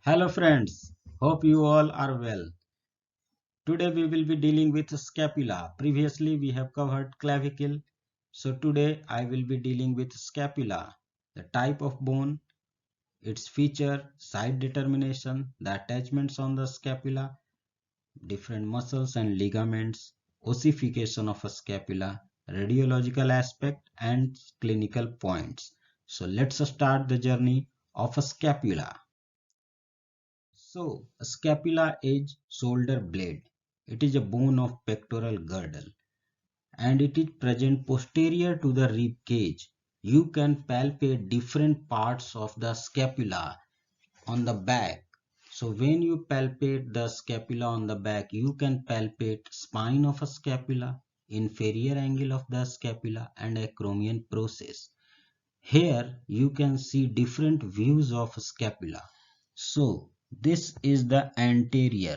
Hello friends, hope you all are well. Today we will be dealing with scapula. Previously we have covered clavicle. So today I will be dealing with scapula, the type of bone, its feature, site determination, the attachments on the scapula, different muscles and ligaments, ossification of a scapula, radiological aspect and clinical points. So let's start the journey of a scapula. So, scapula is shoulder blade. It is a bone of pectoral girdle and it is present posterior to the rib cage. You can palpate different parts of the scapula on the back. So when you palpate the scapula on the back, you can palpate spine of a scapula, inferior angle of the scapula and acromion process. Here you can see different views of scapula. So this is the anterior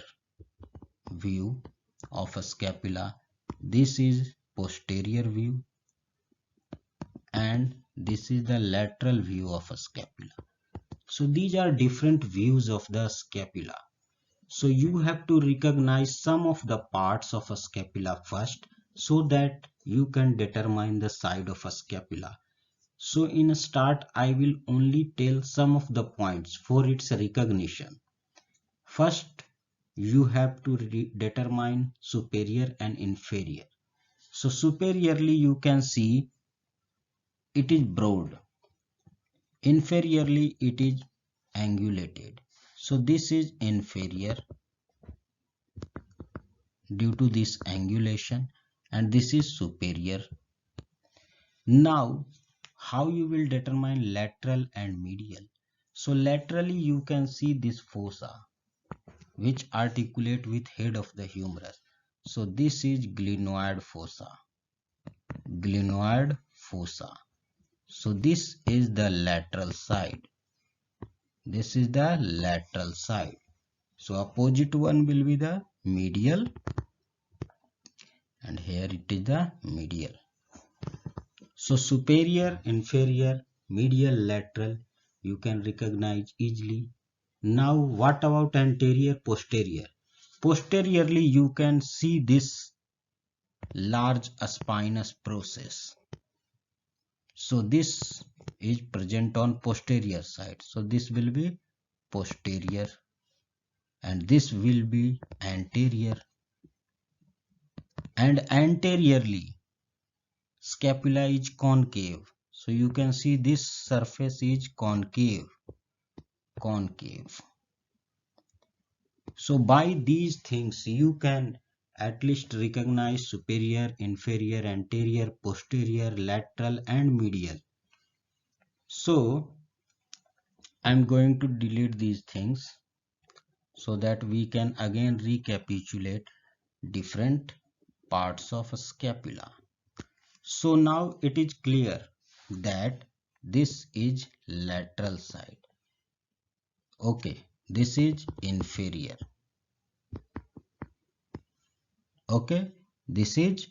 view of a scapula. This is posterior view and this is the lateral view of a scapula. So these are different views of the scapula. So you have to recognize some of the parts of a scapula first so that you can determine the side of a scapula. So in a start, I will only tell some of the points for its recognition. First, you have to determine superior and inferior. So superiorly you can see it is broad. Inferiorly it is angulated. So this is inferior due to this angulation and this is superior. Now how you will determine lateral and medial? So laterally you can see this fossa which articulate with head of the humerus. So this is glenoid fossa. Glenoid fossa. So this is the lateral side. This is the lateral side. So opposite one will be the medial and here it is the medial. So superior, inferior, medial, lateral you can recognize easily. Now what about anterior, posterior? Posteriorly you can see this large spinous process. So this is present on posterior side. So this will be posterior and this will be anterior. And anteriorly scapula is concave. So you can see this surface is concave. Concave. So by these things you can at least recognize superior, inferior, anterior, posterior, lateral and medial. So I'm going to delete these things so that we can again recapitulate different parts of a scapula. So now it is clear that this is lateral side. Okay, this is inferior. Okay, this is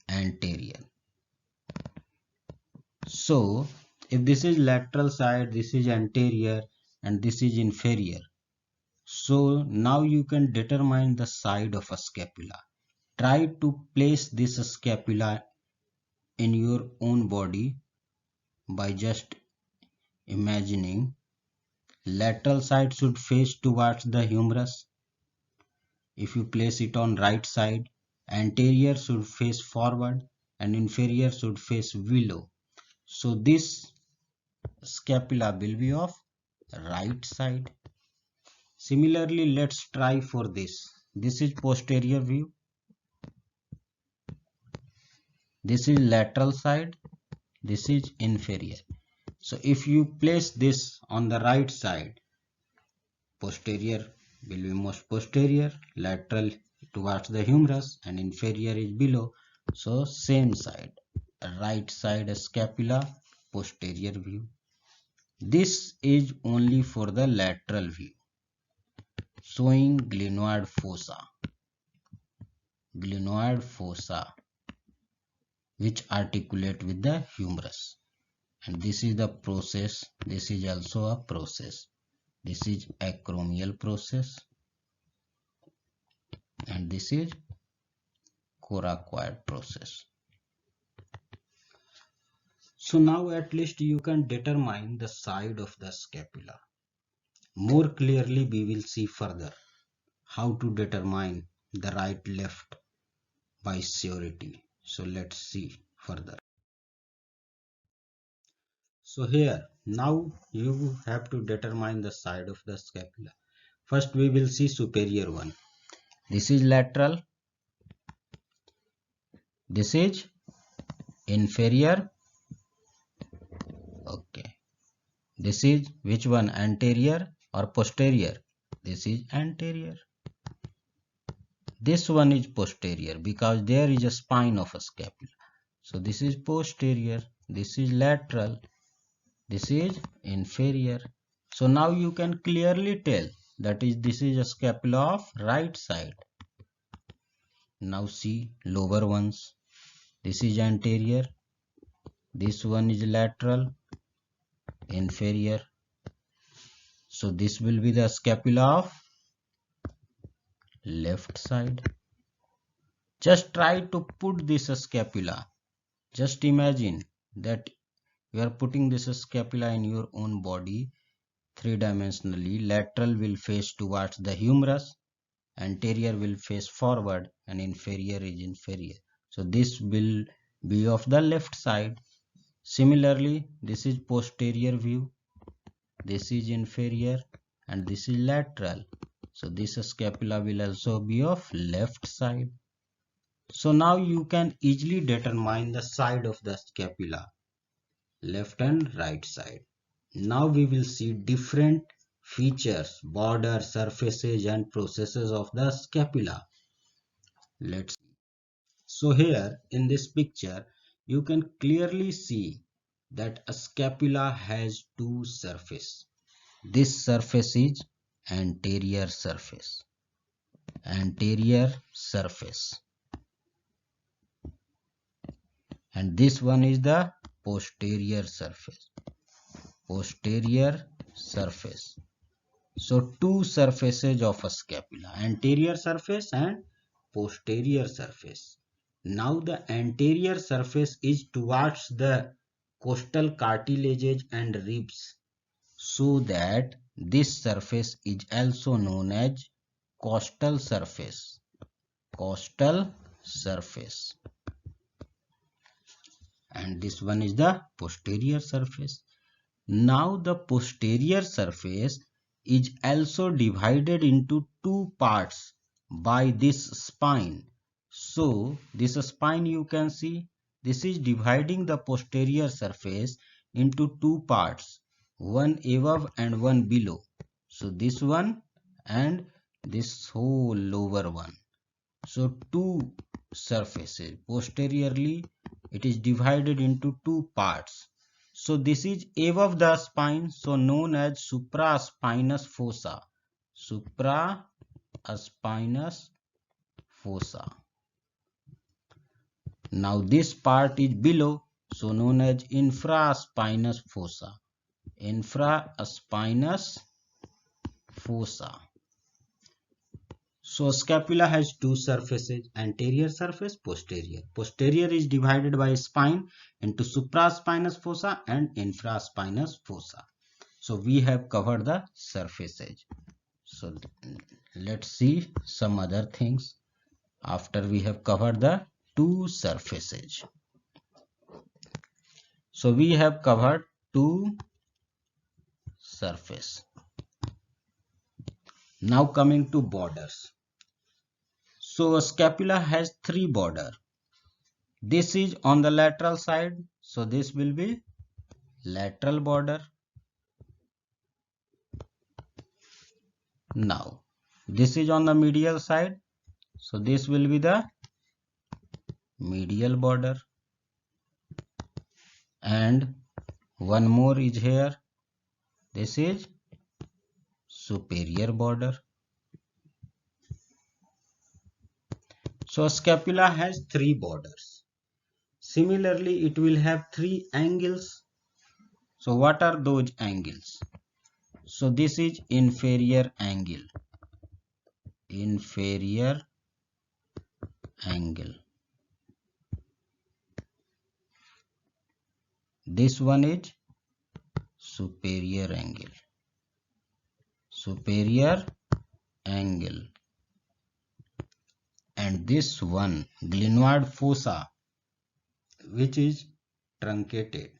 anterior. So if this is lateral side, this is anterior and this is inferior. So now you can determine the side of a scapula. Try to place this scapula in your own body by just imagining lateral side should face towards the humerus. If you place it on right side, anterior should face forward and inferior should face below. So this scapula will be of right side. Similarly, let's try for this. This is posterior view. This is lateral side. This is inferior. So if you place this on the right side, posterior will be most posterior, lateral towards the humerus and inferior is below. So same side, right side scapula, posterior view. This is only for the lateral view, showing glenoid fossa. Glenoid fossa which articulate with the humerus. And this is the process. This is also a process. This is acromial process, and this is coracoid process. So now at least you can determine the side of the scapula. More clearly we will see further how to determine the right left by surety. So let's see further. So here now you have to determine the side of the scapula. First we will see superior one. This is lateral. This is inferior. Okay. This is which one? Anterior or posterior? This is anterior. This one is posterior because there is a spine of a scapula. So this is posterior. This is lateral. This is inferior. So now you can clearly tell that is this is a scapula of right side. Now see lower ones. This is anterior. This one is lateral, inferior. So this will be the scapula of left side. Just try to put this scapula. Just imagine that you are putting this scapula in your own body three-dimensionally. Lateral will face towards the humerus, anterior will face forward, and inferior is inferior. So this will be of the left side. Similarly, this is posterior view, this is inferior, and this is lateral. So this scapula will also be of left side. So now you can easily determine the side of the scapula, left and right side. Now we will see different features, border, surfaces and processes of the scapula. Let's see. So here in this picture you can clearly see that a scapula has two surfaces. This surface is anterior surface, and this one is the posterior surface. So two surfaces of a scapula, anterior surface and posterior surface. Now the anterior surface is towards the costal cartilages and ribs, so that this surface is also known as costal surface. And this one is the posterior surface. Now the posterior surface is also divided into two parts by this spine. So this spine you can see, this is dividing the posterior surface into two parts, one above and one below. So this one and this whole lower one. So two surfaces posteriorly, it is divided into two parts. So this is above the spine, so known as supraspinous fossa. Now this part is below, so known as infraspinous fossa. So scapula has two surfaces, anterior surface, posterior. Posterior is divided by spine into supraspinous fossa and infraspinous fossa. So we have covered the surfaces. So let's see some other things after we have covered the two surfaces. So we have covered two surfaces. Now coming to borders. So a scapula has three borders. This is on the lateral side, so this will be lateral border. Now this is on the medial side, so this will be the medial border, and one more is here, this is superior border. So scapula has three borders. Similarly, it will have three angles. So what are those angles? So this is inferior angle. Inferior angle. This one is superior angle. Superior angle. And this one, glenoid fossa, which is truncated.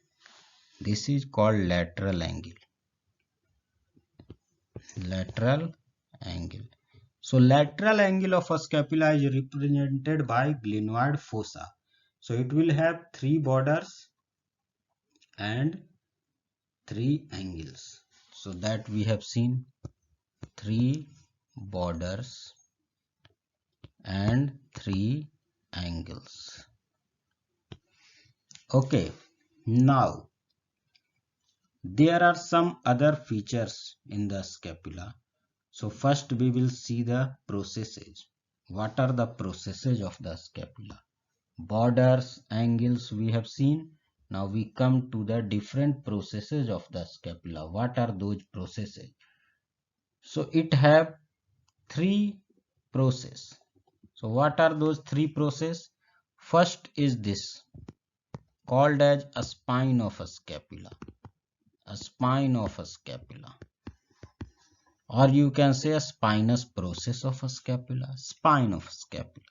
This is called lateral angle. Lateral angle. So lateral angle of a scapula is represented by glenoid fossa. So it will have three borders and three angles. So that we have seen three borders and three angles. Okay, now there are some other features in the scapula. So first we will see the processes. What are the processes of the scapula? Borders, angles we have seen. Now we come to the different processes of the scapula. What are those processes? So it have three process. So what are those three process? First is this, called as a spine of a scapula. A spine of a scapula. Or you can say a spinous process of a scapula. Spine of a scapula.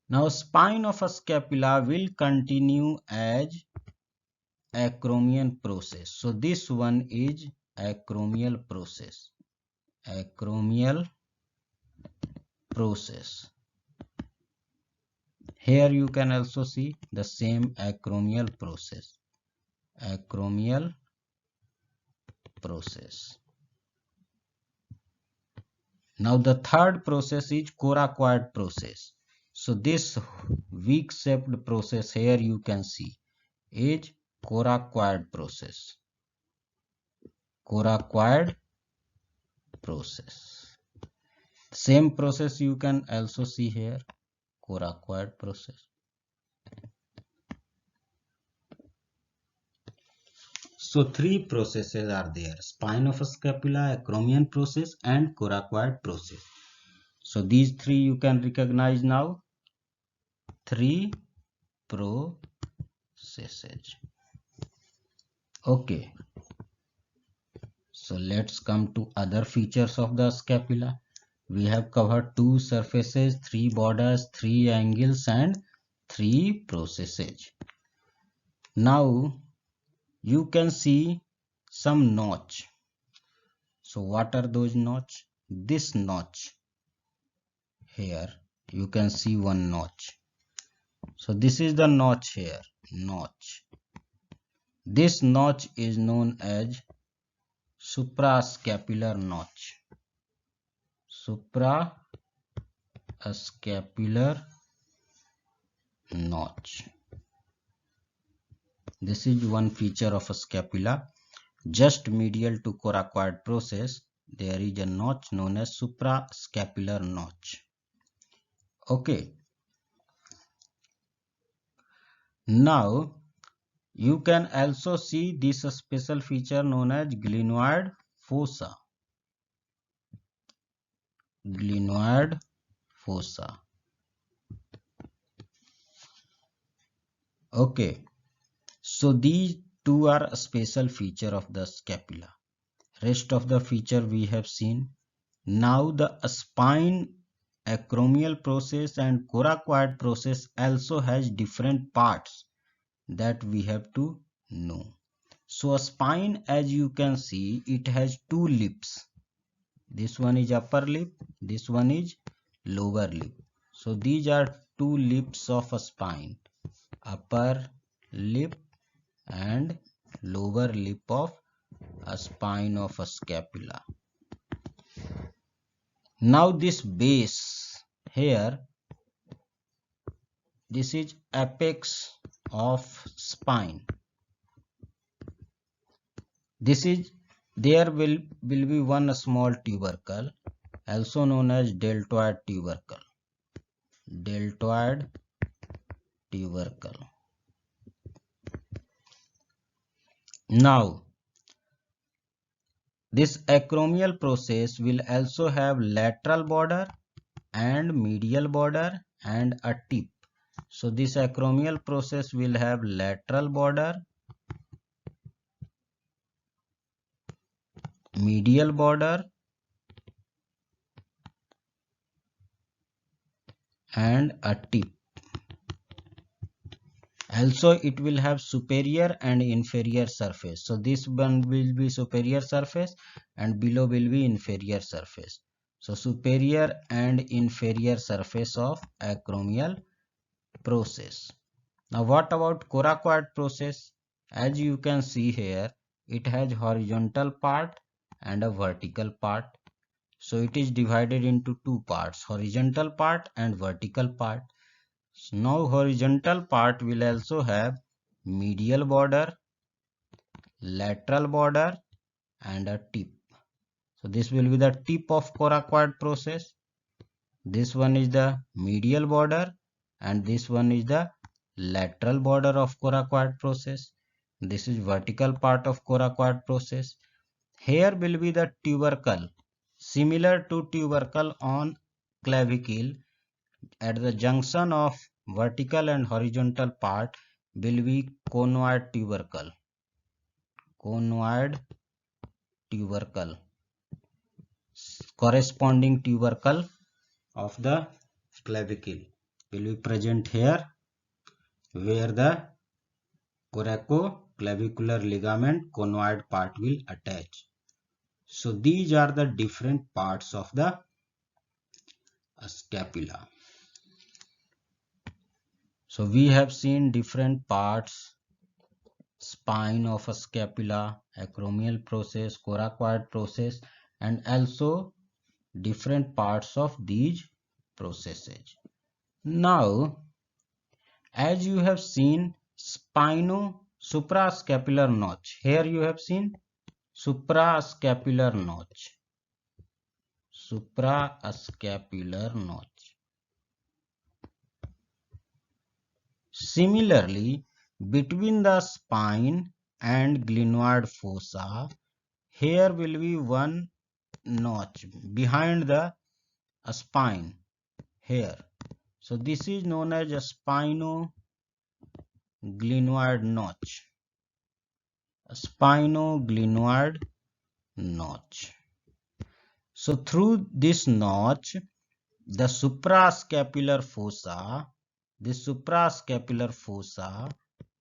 Now spine of a scapula will continue as acromion process. So this one is acromial process. Acromial process. Here you can also see the same acromial process. Acromial process. Now the third process is coracoid process. So this weak shaped process here you can see is coracoid process. Coracoid process. Same process you can also see here, coracoid process. So three processes are there: spine of a scapula, acromion process and coracoid process. So these three you can recognize now. Three processes. Okay. So let's come to other features of the scapula. We have covered two surfaces, three borders, three angles and three processes. Now you can see some notch. So what are those notch? This notch. Here you can see one notch. So this is the notch here. Notch. This notch is known as suprascapular notch. Suprascapular notch. This is one feature of a scapula. Just medial to coracoid process, there is a notch known as suprascapular notch. Okay. Now you can also see this special feature known as glenoid fossa. Glenoid fossa. Okay. So these two are a special feature of the scapula. Rest of the feature we have seen. Now the spine, acromial process and coracoid process also has different parts that we have to know. So a spine, as you can see, it has two lips. This one is upper lip, this one is lower lip. So these are two lips of a spine, upper lip and lower lip of a spine of a scapula. Now this base here, this is apex of spine. This is, there will be one small tubercle, also known as deltoid tubercle. Deltoid tubercle. Now This acromial process will also have lateral border and medial border and a tip. So this acromial process will have lateral border, medial border and a tip. Also it will have superior and inferior surface. So this one will be superior surface and below will be inferior surface. So superior and inferior surface of acromial process. Now what about coracoid process? As you can see here, it has horizontal part and a vertical part. So it is divided into two parts, horizontal part and vertical part. Now horizontal part will also have medial border, lateral border and a tip. So this will be the tip of coracoid process. This one is the medial border and this one is the lateral border of coracoid process. This is vertical part of coracoid process. Here will be the tubercle, similar to tubercle on clavicle. At the junction of vertical and horizontal part will be conoid tubercle. Conoid tubercle, corresponding tubercle of the clavicle will be present here, where the coracoclavicular ligament conoid part will attach. So these are the different parts of the scapula. So we have seen different parts: spine of a scapula, acromial process, coracoid process, and also different parts of these processes. Now, as you have seen suprascapular notch, here you have seen suprascapular notch, suprascapular notch. Similarly, between the spine and glenoid fossa, here will be one notch behind the spine here. So this is known as a spinoglenoid notch. Spinoglenoid notch. So through this notch, the suprascapular fossa,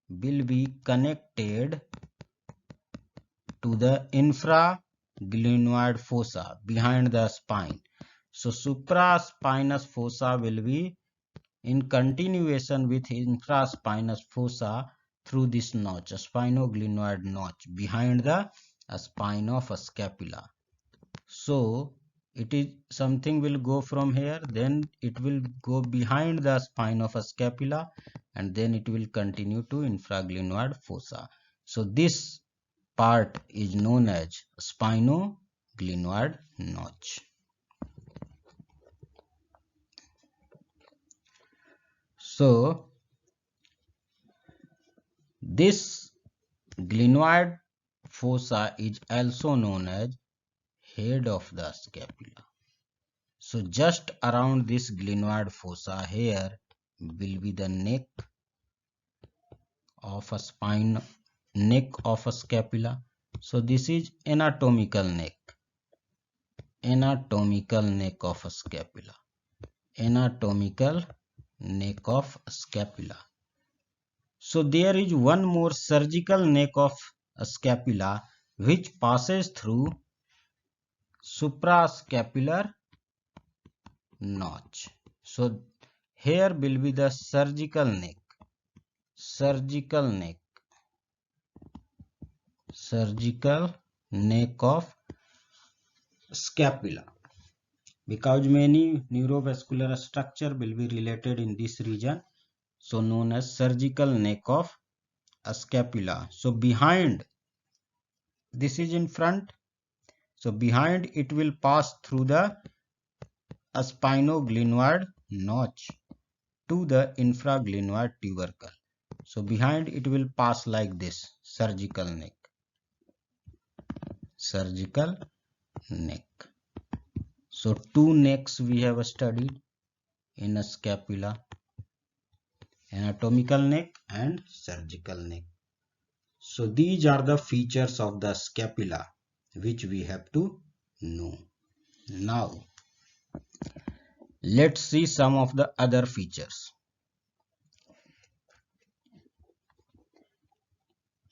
will be connected to the infraglenoid fossa behind the spine. So supraspinous fossa will be in continuation with infraspinous fossa through this notch, a spinoglenoid notch behind the spine of a scapula. So it is something will go from here, then it will go behind the spine of a scapula and then it will continue to infraglenoid fossa. So this part is known as spinoglenoid notch. So this glenoid fossa is also known as head of the scapula. So just around this glenoid fossa here will be the neck of a spine, neck of a scapula. So this is anatomical neck of a scapula, anatomical neck of scapula. So there is one more surgical neck of a scapula which passes through suprascapular notch. So here will be the surgical neck of scapula, because many neurovascular structure will be related in this region, so known as surgical neck of a scapula. So behind, this is in front, so behind it will pass through the spinoglenoid notch to the infraglenoid tubercle. So behind it will pass like this, surgical neck. surgical neck. So two necks we have studied in a scapula, anatomical neck and surgical neck. So these are the features of the scapula which we have to know. Now let's see some of the other features.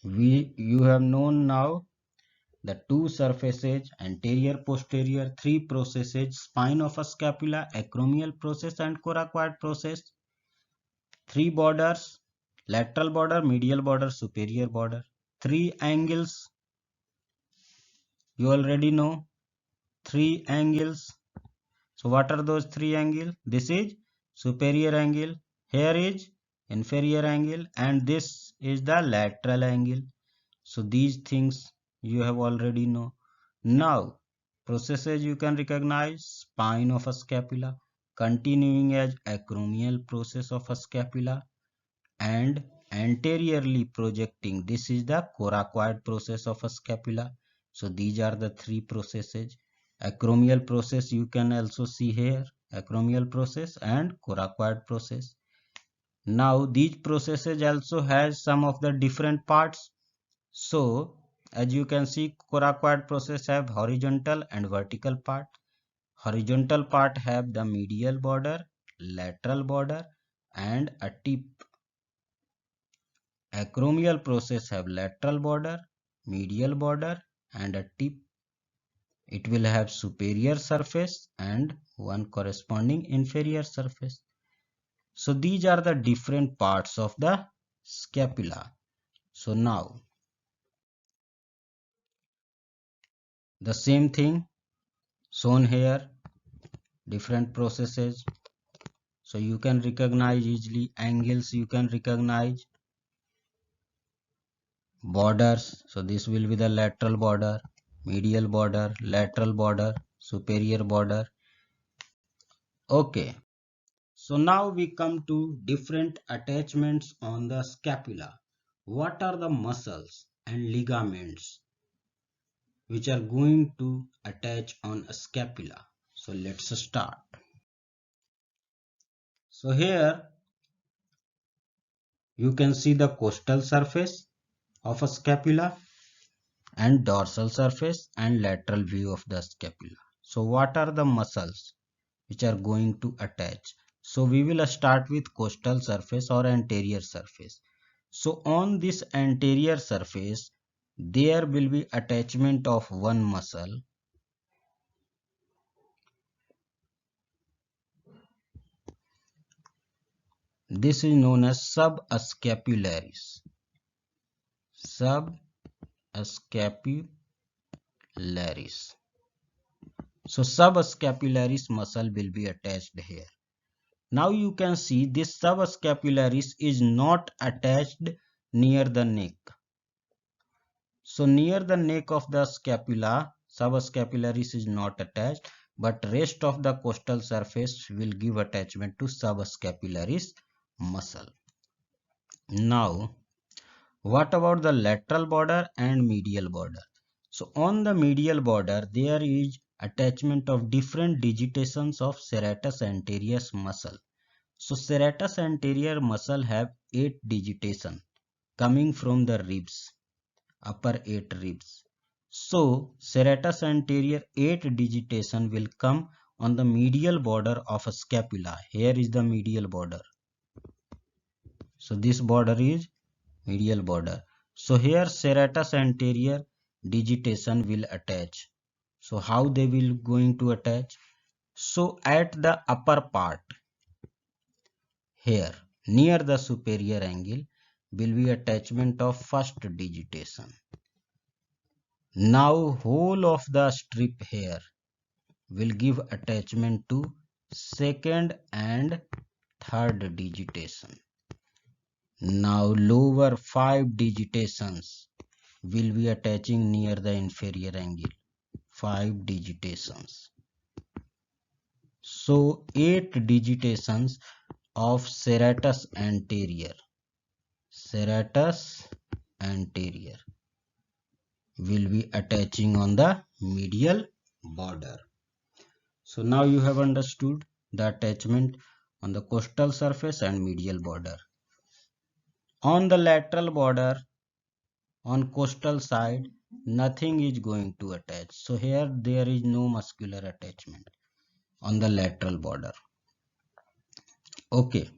You have known now the two surfaces, anterior, posterior, three processes, spine of a scapula, acromial process and coracoid process, three borders, lateral border, medial border, superior border, three angles, you already know, three angles. So what are those three angles? This is superior angle, here is inferior angle, and this is the lateral angle. So these things you have already know. Now processes you can recognize: spine of a scapula, continuing as acromial process of a scapula, and anteriorly projecting, this is the coracoid process of a scapula. So these are the three processes. Acromial process you can also see here, acromial process and coracoid process. Now these processes also has some of the different parts. So as you can see, coracoid process have horizontal and vertical part. Horizontal part have the medial border, lateral border and a tip. Acromial process have lateral border, medial border and a tip. It will have superior surface and one corresponding inferior surface. So these are the different parts of the scapula. So now the same thing shown here, different processes. So you can recognize easily angles, you can recognize borders. So this will be the lateral border, medial border, lateral border, superior border. Okay, so now we come to different attachments on the scapula. What are the muscles and ligaments which are going to attach on a scapula? So let's start. So here you can see the costal surface of a scapula and dorsal surface and lateral view of the scapula. So what are the muscles which are going to attach? So we will start with costal surface or anterior surface. So on this anterior surface there will be attachment of one muscle. This is known as subscapularis. Subscapularis. So subscapularis muscle will be attached here. Now you can see this subscapularis is not attached near the neck. So near the neck of the scapula, subscapularis is not attached, but rest of the costal surface will give attachment to subscapularis muscle. Now, what about the lateral border and medial border? So on the medial border, there is attachment of different digitations of serratus anterior muscle. So serratus anterior muscle have 8 digitation coming from the ribs, upper 8 ribs. So serratus anterior 8 digitation will come on the medial border of a scapula. Here is the medial border. So this border is medial border. So here serratus anterior digitation will attach. So how they will going to attach? So at the upper part, here near the superior angle will be attachment of first digitation. Now whole of the strip here will give attachment to second and third digitation. Now lower 5 digitations will be attaching near the inferior angle, 5 digitations. So 8 digitations of serratus anterior. Serratus anterior. will be attaching on the medial border. So now you have understood the attachment on the costal surface and medial border. On the lateral border, on costal side, nothing is going to attach. So here there is no muscular attachment on the lateral border. Okay,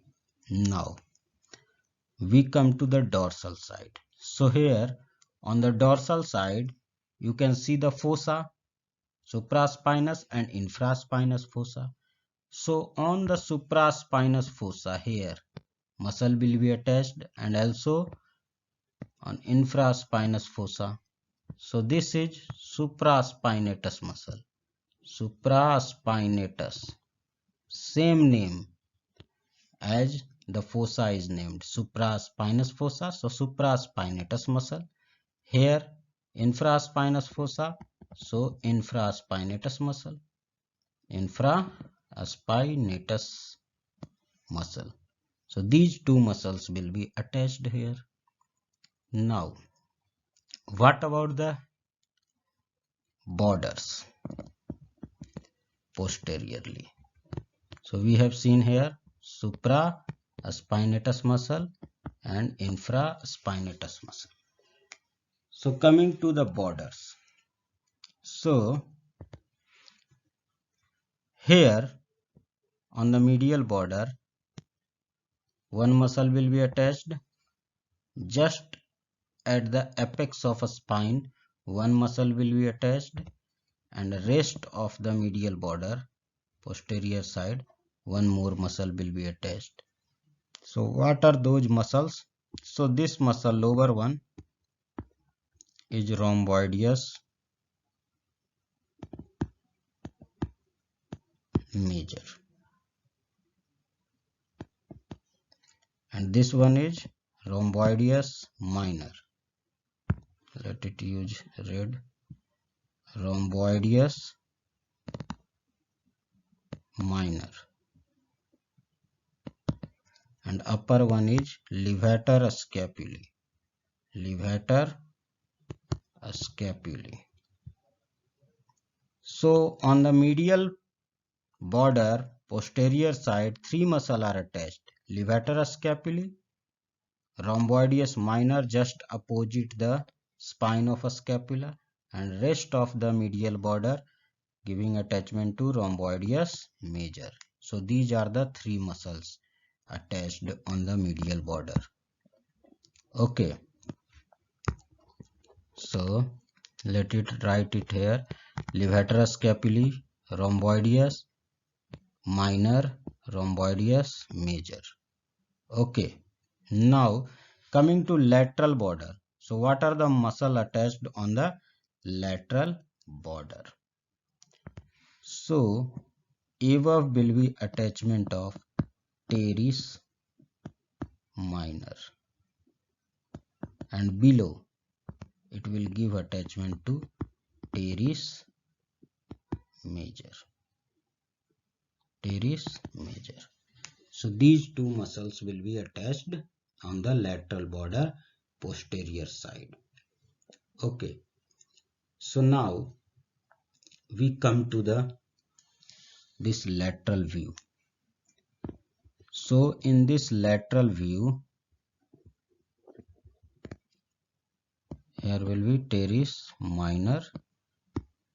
now we come to the dorsal side. So here on the dorsal side, you can see the fossa, supraspinous and infraspinous fossa. So on the supraspinous fossa here, muscle will be attached, and also on infraspinous fossa. So this is supraspinatus muscle. Supraspinatus, same name as the fossa is named, supraspinous fossa. So supraspinatus muscle. Here infraspinous fossa, so infraspinatus muscle. Infraspinatus muscle. So these two muscles will be attached here. Now, what about the borders posteriorly? So we have seen here supraspinatus muscle and infraspinatus muscle. So coming to the borders. So here on the medial border, one muscle will be attached. Just at the apex of a spine, one muscle will be attached, and the rest of the medial border, posterior side, one more muscle will be attached. So what are those muscles? So this muscle, lower one, is rhomboideus major, and this one is rhomboideus minor. Let it use red. Rhomboideus minor, and upper one is levator scapulae. Levator scapulae. So on the medial border, posterior side, three muscles are attached. Levator scapulae, rhomboideus minor just opposite the spine of a scapula, and rest of the medial border giving attachment to rhomboideus major. So these are the three muscles attached on the medial border. Okay, so let it write it here. Levator scapulae, rhomboideus minor, rhomboideus major. Okay, now coming to lateral border. So what are the muscle attached on the lateral border? So above will be attachment of teres minor, and below it will give attachment to teres major. Teres major. So these two muscles will be attached on the lateral border, posterior side. Okay, so now we come to this lateral view. So in this lateral view, here will be teres minor,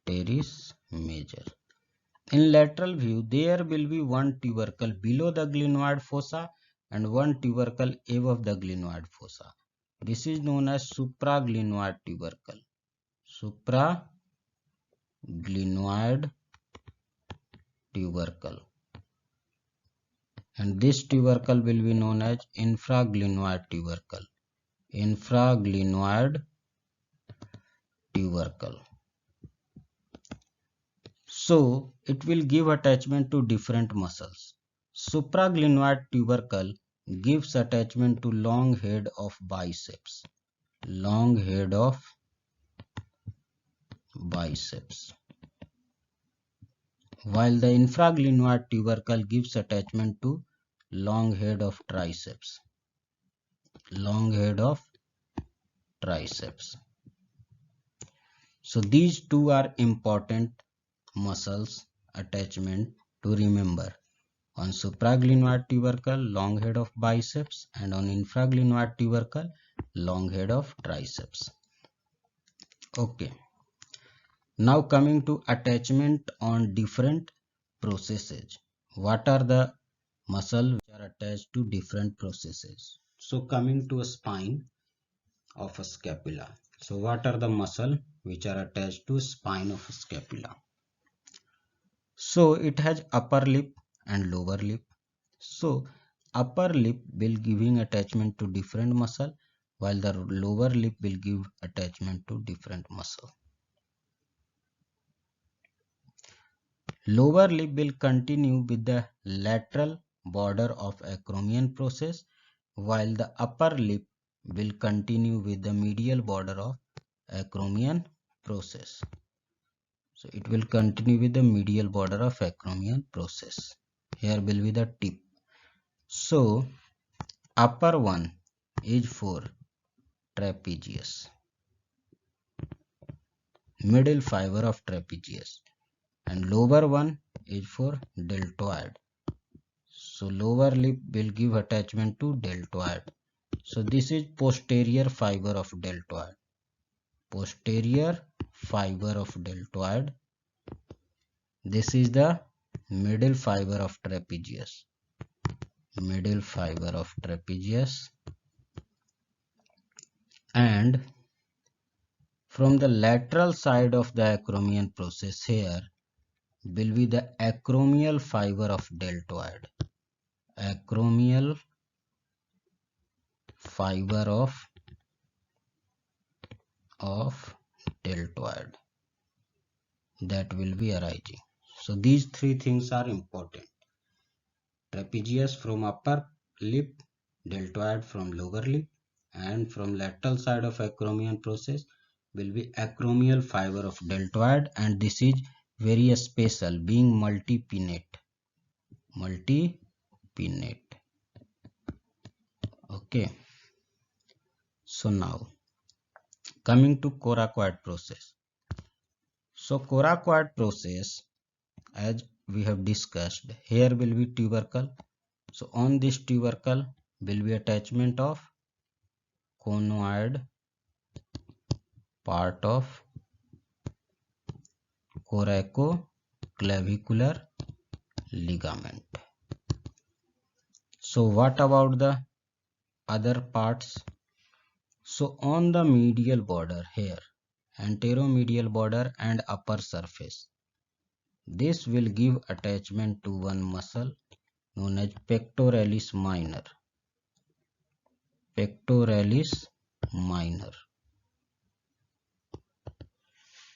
teres major. In lateral view, there will be one tubercle below the glenoid fossa and one tubercle above the glenoid fossa. This is known as supraglenoid tubercle. Supraglenoid tubercle. And this tubercle will be known as infraglenoid tubercle. Infraglenoid tubercle. So it will give attachment to different muscles. Supraglenoid tubercle gives attachment to long head of biceps. Long head of biceps. While the infraglenoid tubercle gives attachment to long head of triceps. Long head of triceps. So these two are important muscles attachment to remember. On supraglenoid tubercle, long head of biceps, and on infraglenoid tubercle, long head of triceps. Okay. Now coming to attachment on different processes. What are the muscles which are attached to different processes? So coming to a spine of a scapula. So what are the muscles which are attached to spine of a scapula? So it has upper lip and lower lip. So upper lip will giving attachment to different muscle, while the lower lip will give attachment to different muscle. Lower lip will continue with the lateral border of acromion process, while the upper lip will continue with the medial border of acromion process. So it will continue with the medial border of acromion process. Here will be the tip. So upper one is for trapezius, middle fiber of trapezius, and lower one is for deltoid. So lower lip will give attachment to deltoid. So this is posterior fiber of deltoid. Posterior fiber of deltoid. This is the middle fiber of trapezius. Middle fiber of trapezius. And from the lateral side of the acromion process here will be the acromial fiber of deltoid. Acromial fiber of deltoid that will be arising. So these three things are important. Trapezius from upper lip, deltoid from lower lip, and from lateral side of acromion process will be acromial fiber of deltoid, and this is very special being multipinnate. Multipinnate. Okay. So now coming to coracoid process. So coracoid process, as we have discussed, here will be tubercle. So on this tubercle will be attachment of conoid part of coracoclavicular ligament. So what about the other parts? So on the medial border here, anteromedial border and upper surface, this will give attachment to one muscle known as pectoralis minor. Pectoralis minor.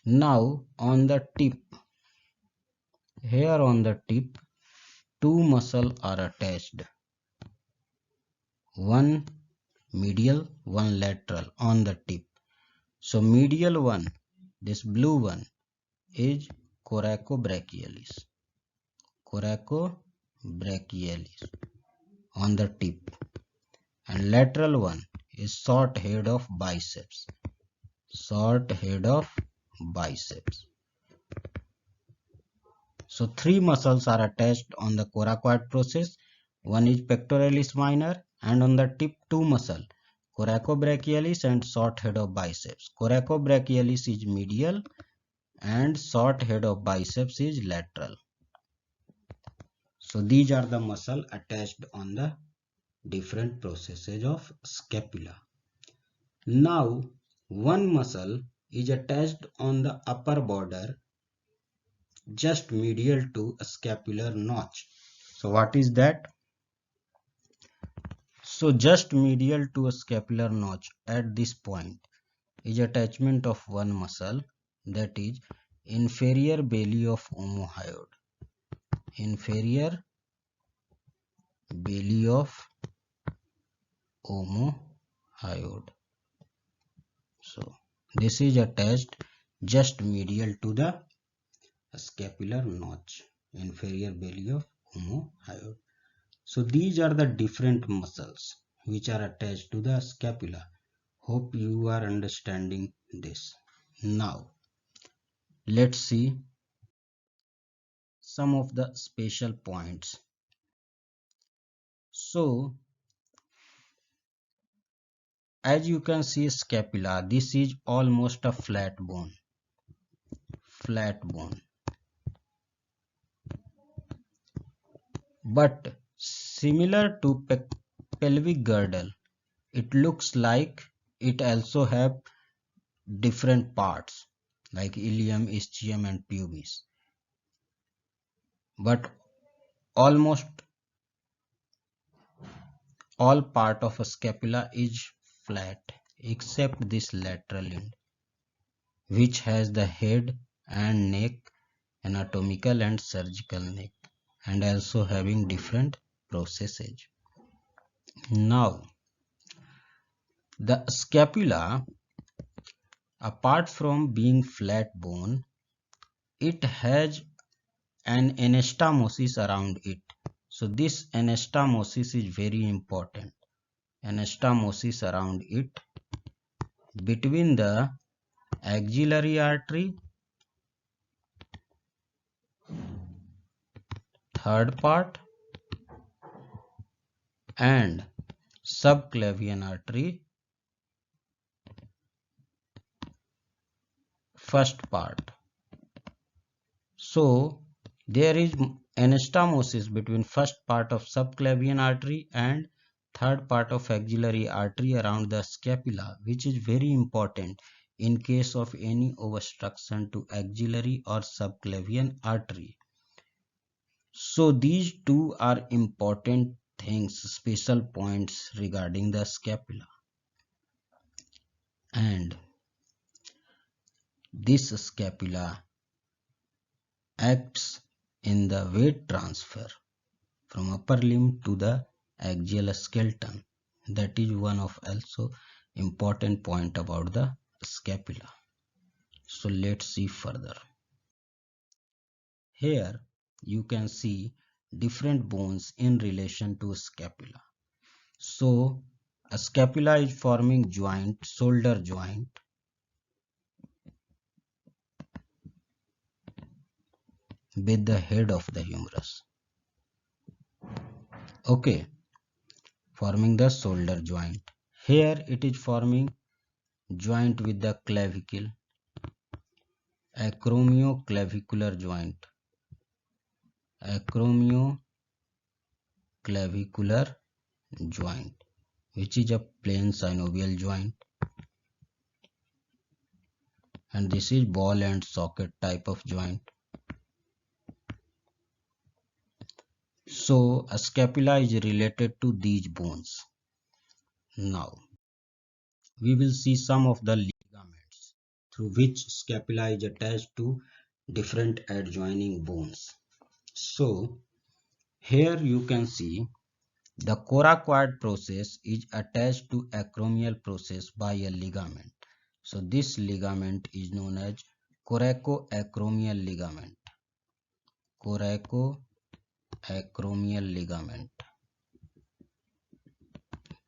Now on the tip, here on the tip, two muscles are attached. One medial, one lateral on the tip. So medial one, this blue one, is coracobrachialis. Coracobrachialis on the tip. And lateral one is short head of biceps. Short head of biceps. So three muscles are attached on the coracoid process. One is pectoralis minor, and on the tip two muscles, coracobrachialis and short head of biceps. Coracobrachialis is medial and short head of biceps is lateral. So these are the muscles attached on the different processes of scapula. Now one muscle is attached on the upper border just medial to a scapular notch. So what is that? So just medial to a scapular notch at this point is attachment of one muscle, that is inferior belly of omohyoid. Inferior belly of omohyoid. So this is attached just medial to the scapular notch, inferior belly of omohyoid. So these are the different muscles which are attached to the scapula. Hope you are understanding this. Now let's see some of the special points. So as you can see scapula, this is almost a flat bone. Flat bone. But similar to pelvic girdle, it looks like it also have different parts like ilium, ischium and pubis. But almost all part of a scapula is flat except this lateral end, which has the head and neck, anatomical and surgical neck, and also having different processes. Now, the scapula, apart from being flat bone, it has an anastomosis around it. So this anastomosis is very important. Anastomosis around it between the axillary artery, third part, and subclavian artery, first part. So there is anastomosis between first part of subclavian artery and third part of axillary artery around the scapula, which is very important in case of any obstruction to axillary or subclavian artery. So these two are important things, special points regarding the scapula. And this scapula acts in the weight transfer from upper limb to the axial skeleton. That is one of also important point about the scapula. So let's see further. Here you can see different bones in relation to scapula. So a scapula is forming joint, shoulder joint, with the head of the humerus. Okay, forming the shoulder joint. Here it is forming joint with the clavicle, acromioclavicular joint, acromioclavicular joint, which is a plain synovial joint, and this is ball and socket type of joint. So a scapula is related to these bones. Now we will see some of the ligaments through which scapula is attached to different adjoining bones. So here you can see the coracoid process is attached to acromial process by a ligament. So this ligament is known as coracoacromial ligament. Coracoacromial ligament.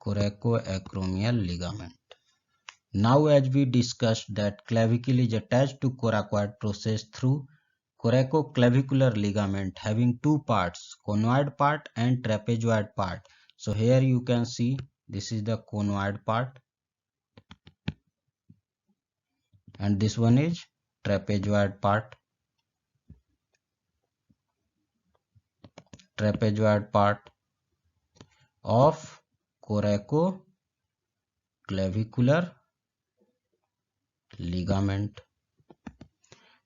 Coracoacromial ligament. Now as we discussed that clavicle is attached to coracoid process through coracoclavicular ligament having two parts, conoid part and trapezoid part. So here you can see this is the conoid part and this one is trapezoid part. Trapezoid part of coracoclavicular ligament.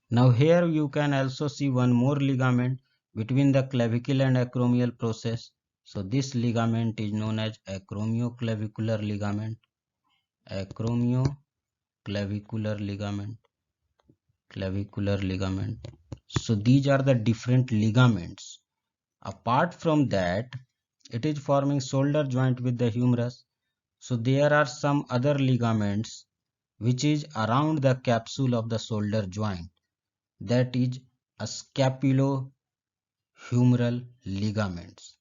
Now here you can also see one more ligament between the clavicle and acromial process. So this ligament is known as acromioclavicular ligament. Acromioclavicular ligament. Clavicular ligament. So these are the different ligaments. Apart from that, it is forming shoulder joint with the humerus. So there are some other ligaments which is around the capsule of the shoulder joint. That is a scapulohumeral ligaments.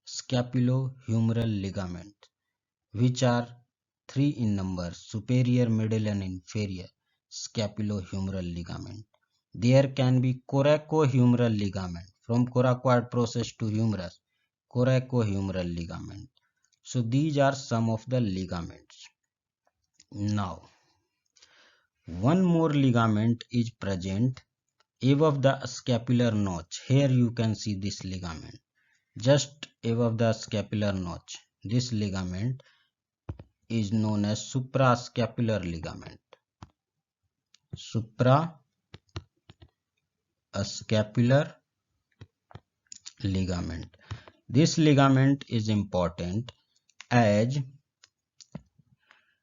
Scapulohumeral ligament, which are three in number: superior, middle and inferior scapulohumeral ligament. There can be coracohumeral ligament from coracoid process to humerus, coracohumeral ligament. So these are some of the ligaments. Now, one more ligament is present above the scapular notch. Here you can see this ligament just above the scapular notch. This ligament is known as suprascapular ligament. Suprascapular ligament. This ligament is important as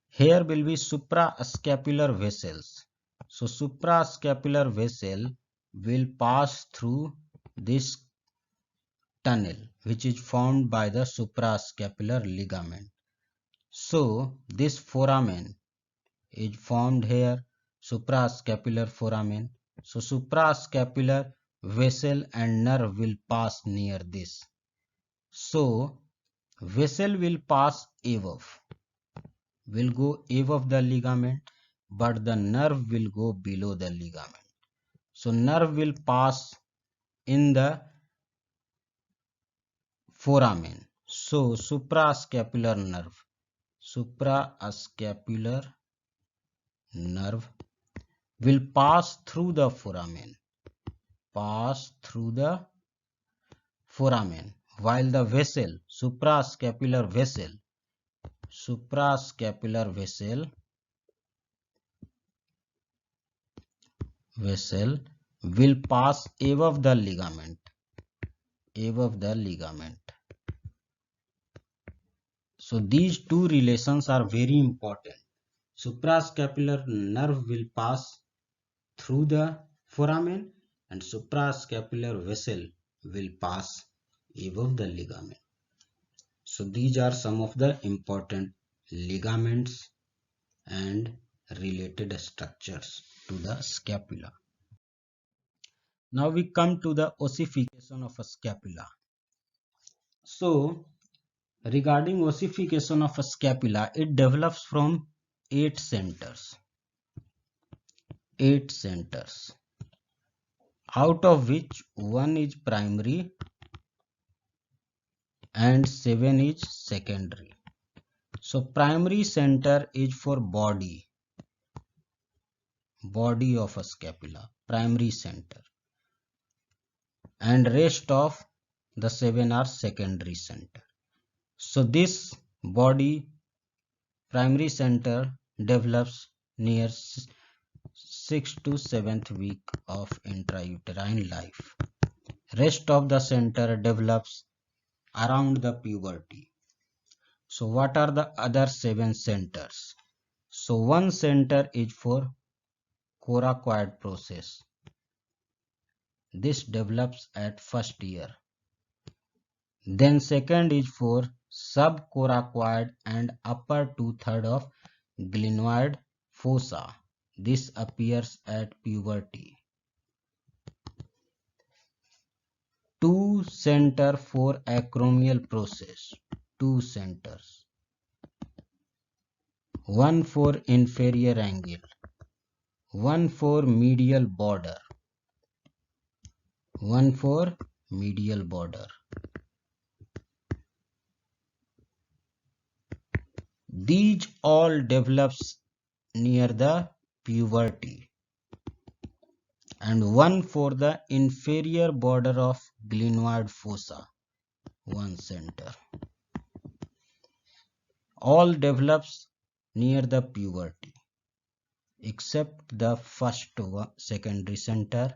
here will be suprascapular vessels. So suprascapular vessel will pass through this tunnel which is formed by the suprascapular ligament. So this foramen is formed here, suprascapular foramen. So suprascapular vessel and nerve will pass near this. So vessel will pass above, will go above the ligament, but the nerve will go below the ligament. So nerve will pass in the foramen. So suprascapular nerve will pass through the foramen, while the vessel, suprascapular vessel will pass above the ligament. So these two relations are very important. Suprascapular nerve will pass through the foramen and suprascapular vessel will pass above the ligament. So these are some of the important ligaments and related structures to the scapula. Now we come to the ossification of a scapula. So regarding ossification of a scapula, it develops from 8 centers, out of which 1 is primary and 7 is secondary. So primary center is for body of a scapula, primary center, and rest of the 7 are secondary center. So this body primary center develops near 6th to 7th week of intrauterine life. Rest of the center develops around the puberty. So what are the other 7 centers? So one center is for coracoid process. This develops at first year. Then second is for subcoracoid and upper 2/3 of glenoid fossa. This appears at puberty. 2 center for acromial process. 2 centers. 1 for inferior angle. 1 for medial border. These all develops near the puberty, and 1 for the inferior border of glenoid fossa, 1 center. All develops near the puberty except the first secondary center,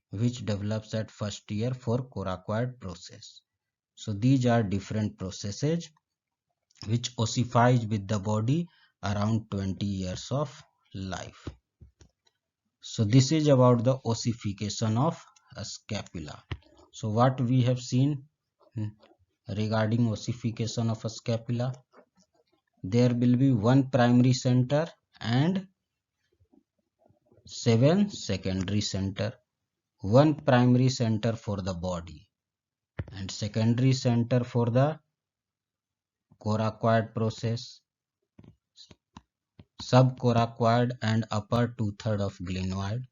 which develops at first year for coracoid process. So these are different processes which ossifies with the body around 20 years of life. So this is about the ossification of a scapula. So what we have seen regarding ossification of a scapula, there will be 1 primary center and 7 secondary center. 1 primary center for the body and secondary center for the coracoid process, subcoracoid and upper 2/3 of glenoid,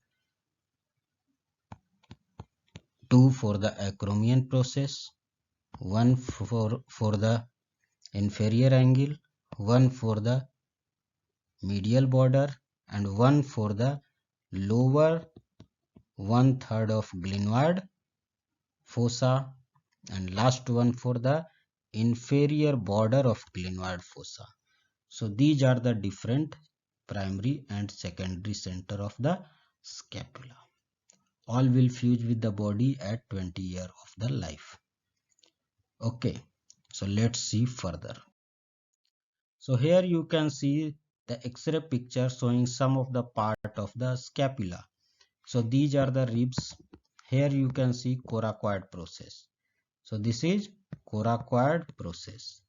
2 for the acromion process, 1 for the inferior angle, 1 for the medial border, and 1 for the lower 1/3 of glenoid fossa, and last one for the inferior border of glenoid fossa. So these are the different primary and secondary center of the scapula. All will fuse with the body at 20 years of the life. Okay, so let's see further. So here you can see the X-ray picture showing some of the part of the scapula. So these are the ribs. Here you can see coracoid process. So this is coracoid process.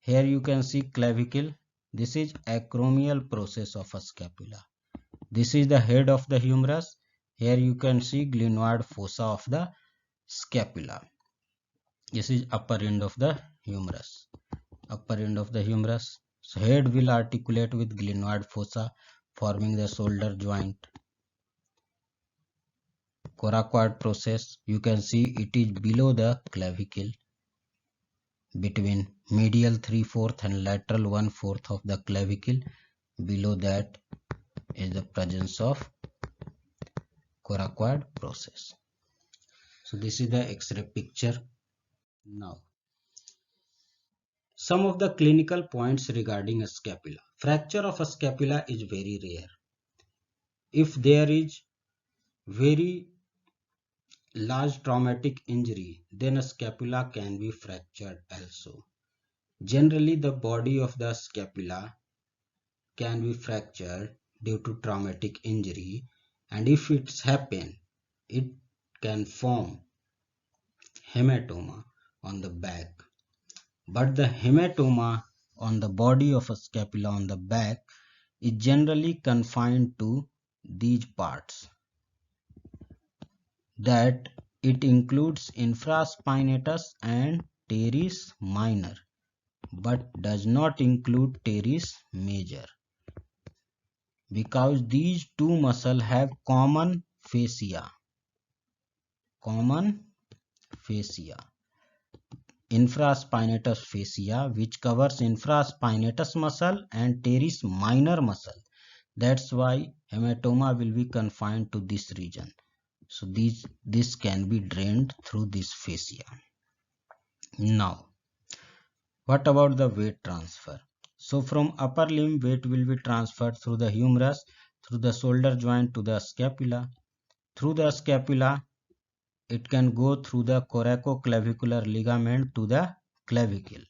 Here you can see clavicle. This is acromial process of a scapula. This is the head of the humerus. Here you can see glenoid fossa of the scapula. This is upper end of the humerus. Upper end of the humerus. So head will articulate with glenoid fossa forming the shoulder joint. Coracoid process, you can see it is below the clavicle, between medial 3/4 and lateral 1/4 of the clavicle. Below that is the presence of coracoid process. So this is the X-ray picture. Now, some of the clinical points regarding a scapula. Fracture of a scapula is very rare. If there is very large traumatic injury, then a scapula can be fractured also. Generally, the body of the scapula can be fractured due to traumatic injury, and if it's happened, it can form hematoma on the back. But the hematoma on the body of a scapula on the back is generally confined to these parts. That it includes infraspinatus and teres minor, but does not include teres major, because these two muscles have common fascia. Infraspinatus fascia, which covers infraspinatus muscle and teres minor muscle. That's why hematoma will be confined to this region. So this can be drained through this fascia. Now, what about the weight transfer? So from upper limb, weight will be transferred through the humerus, through the shoulder joint to the scapula. Through the scapula, it can go through the coracoclavicular ligament to the clavicle.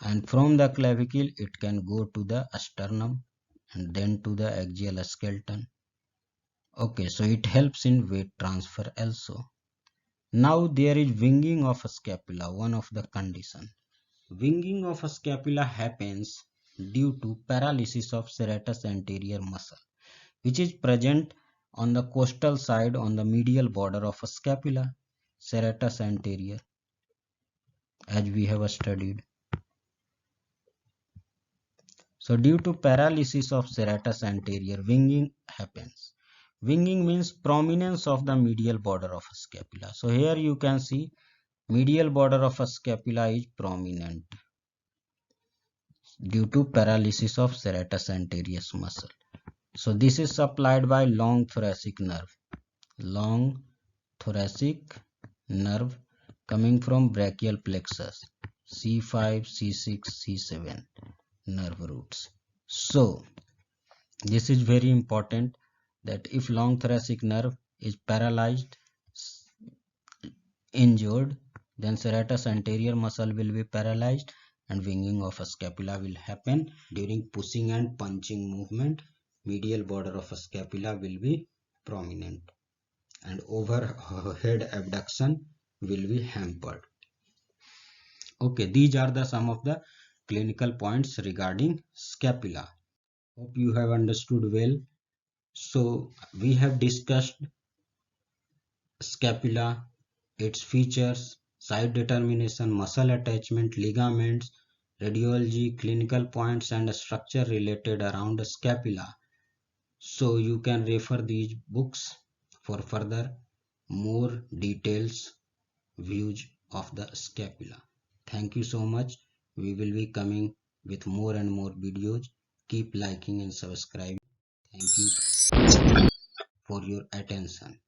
And from the clavicle, it can go to the sternum and then to the axial skeleton. Okay, so it helps in weight transfer also. Now there is winging of a scapula, one of the condition. Winging of a scapula happens due to paralysis of serratus anterior muscle, which is present on the costal side on the medial border of a scapula, serratus anterior, as we have studied. So due to paralysis of serratus anterior, winging happens. Winging means prominence of the medial border of a scapula. So here you can see medial border of a scapula is prominent due to paralysis of serratus anterior muscle. So this is supplied by long thoracic nerve. Long thoracic nerve coming from brachial plexus, C5, C6, C7 nerve roots. So this is very important, that if long thoracic nerve is paralyzed, injured, then serratus anterior muscle will be paralyzed and winging of a scapula will happen during pushing and punching movement. Medial border of a scapula will be prominent and overhead abduction will be hampered. Okay, these are the some of the clinical points regarding scapula. Hope you have understood well. So we have discussed scapula, its features, site determination, muscle attachment, ligaments, radiology, clinical points and structure related around scapula. So you can refer these books for further more details views of the scapula. Thank you so much. We will be coming with more and more videos. Keep liking and subscribing. Thank you for your attention.